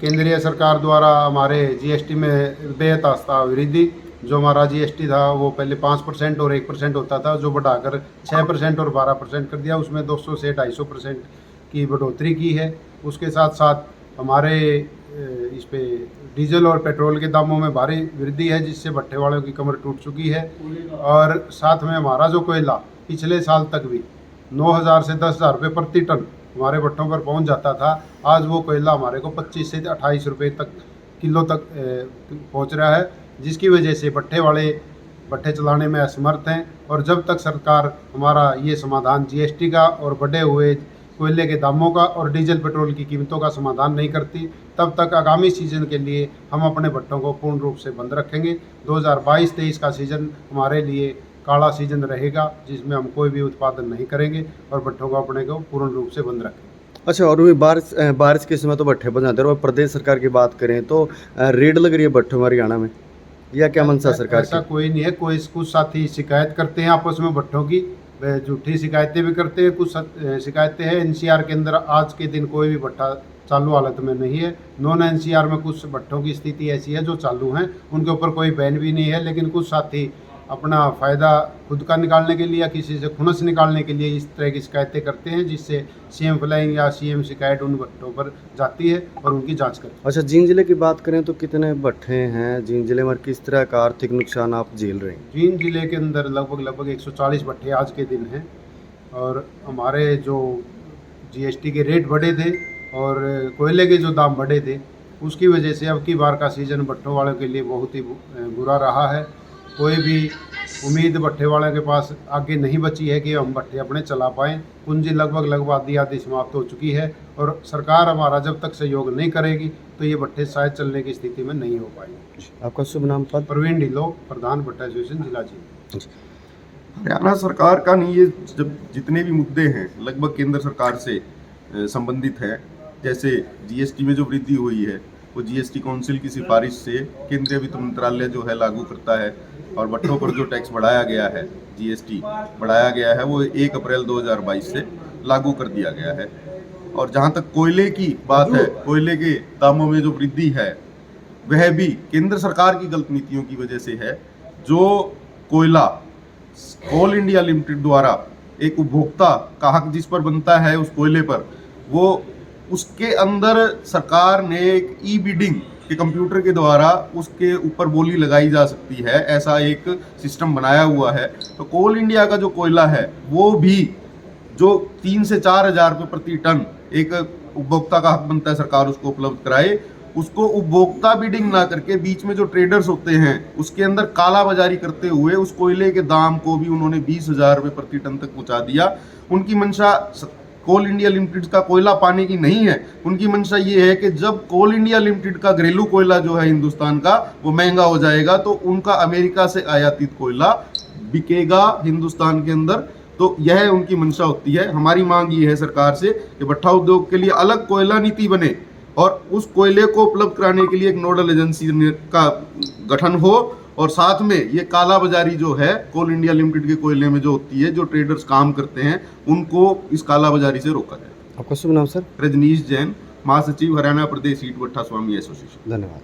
केंद्रीय सरकार द्वारा हमारे जीएसटी में बेहद वृद्धि, जो हमारा जीएसटी था वो पहले 5% और 1% होता था, जो बढ़ाकर 6% और 12% कर दिया। उसमें 200 से 250% की बढ़ोतरी की है। उसके साथ साथ हमारे इस पे डीजल और पेट्रोल के दामों में भारी वृद्धि है, जिससे भट्ठे वालों की कमर टूट चुकी है। और साथ में हमारा जो कोयला पिछले साल तक भी 9,000 से 10,000 रुपये प्रति टन हमारे भट्टों पर पहुंच जाता था, आज वो कोयला हमारे को 25 से 28 रुपये तक किलो तक पहुंच रहा है, जिसकी वजह से भट्ठे वाले भट्ठे चलाने में असमर्थ हैं। और जब तक सरकार हमारा ये समाधान जीएसटी का और बढ़े हुए कोयले के दामों का और डीजल पेट्रोल की कीमतों का समाधान नहीं करती, तब तक आगामी सीजन के लिए हम अपने भट्टों को पूर्ण रूप से बंद रखेंगे। 2022-23 का सीजन हमारे लिए काला सीजन रहेगा, जिसमें हम कोई भी उत्पादन नहीं करेंगे और भट्टों को अपने को पूर्ण रूप से बंद रखेंगे। अच्छा, और भी बारिश के समय तो भट्ठे बंद जाते हैं, और प्रदेश सरकार की बात करें तो रेड लग रही है भट्टों में हरियाणा में, या क्या मंशा सरकार की? ऐसा कोई नहीं है। कुछ साथी शिकायत करते हैं आपस में भट्टों की, झूठी शिकायतें भी करते हैं। कुछ शिकायतें हैं एनसीआर के अंदर आज के दिन कोई भी भट्टा चालू हालत में नहीं है। नॉन एनसीआर में कुछ भट्टों की स्थिति ऐसी है जो चालू हैं, उनके ऊपर कोई बैन भी नहीं है। लेकिन कुछ साथी अपना फ़ायदा खुद का निकालने के लिए या किसी से खुनस निकालने के लिए इस तरह की शिकायतें करते हैं, जिससे सीएम फ्लाइंग या सीएम शिकायत उन भट्टों पर जाती है और उनकी जांच करती है। अच्छा, जींद जिले की बात करें तो कितने भट्ठे हैं जींद जिले में, किस तरह का आर्थिक नुकसान आप झेल रहे हैं? जींद जिले के अंदर लगभग 140 भट्ठे आज के दिन हैं। और हमारे जो जीएसटी के रेट बढ़े थे और कोयले के जो दाम बढ़े थे, उसकी वजह से अब की बार का सीज़न भट्टों वालों के लिए बहुत ही बुरा रहा है। कोई भी उम्मीद भट्ठे वालों के पास आगे नहीं बची है कि हम भट्ठे अपने चला पाएँ। पूंजी लगभग आधी समाप्त हो चुकी है और सरकार हमारा जब तक सहयोग नहीं करेगी तो ये भट्ठे शायद चलने की स्थिति में नहीं हो पाएंगे। आपका शुभ नाम पद? प्रवीण ढिल्लो, प्रधान भट्टा एसोसिएशन जिला जी। हरियाणा सरकार का नहीं, ये जब जितने भी मुद्दे हैं लगभग केंद्र सरकार से संबंधित हैं। जैसे जीएसटी में जो वृद्धि हुई है वो जीएसटी काउंसिल की सिफारिश से केंद्रीय वित्त मंत्रालय जो है लागू करता है। और भट्टों पर जो टैक्स बढ़ाया गया है, जीएसटी बढ़ाया गया है, वो 1 अप्रैल 2022 से लागू कर दिया गया है। और जहाँ तक कोयले की बात है, कोयले के दामों में जो वृद्धि है वह भी केंद्र सरकार की गलत नीतियों की वजह से है। जो कोयला कोल इंडिया लिमिटेड द्वारा एक उपभोक्ता का हक जिस पर बनता है उस कोयले पर, वो उसके अंदर सरकार ने एक ई बिडिंग के कंप्यूटर के द्वारा उसके ऊपर बोली लगाई जा सकती है, ऐसा एक सिस्टम बनाया हुआ है। तो कोल इंडिया का जो कोयला है वो भी जो 3 से 4 हज़ार रुपये प्रति टन एक उपभोक्ता का हक बनता है सरकार उसको उपलब्ध कराए, उसको उपभोक्ता बिडिंग ना करके बीच में जो ट्रेडर्स होते हैं उसके अंदर काला बाजारी करते हुए उस कोयले के दाम को भी उन्होंने 20,000 रुपये प्रति टन तक पहुंचा दिया। उनकी मंशा कोल इंडिया लिमिटेड का कोयला पाने की नहीं है, उनकी मंशा ये है कि जब कोल इंडिया लिमिटेड का घरेलू कोयला जो है हिंदुस्तान का वो महंगा हो जाएगा तो उनका अमेरिका से आयातित कोयला बिकेगा हिंदुस्तान के अंदर। तो यह उनकी मंशा होती है। हमारी मांग ये है सरकार से कि भट्ठा उद्योग के लिए अलग कोयला नीति बने और उस कोयले को उपलब्ध कराने के लिए एक नोडल एजेंसी का गठन हो, और साथ में ये काला बाजारी जो है कोल इंडिया लिमिटेड के कोयले में जो होती है, जो ट्रेडर्स काम करते हैं, उनको इस काला बाजारी से रोका जाए। आपका शुभ नाम सर? रजनीश जैन, महासचिव हरियाणा प्रदेश ईंट भट्ठा स्वामी एसोसिएशन। धन्यवाद।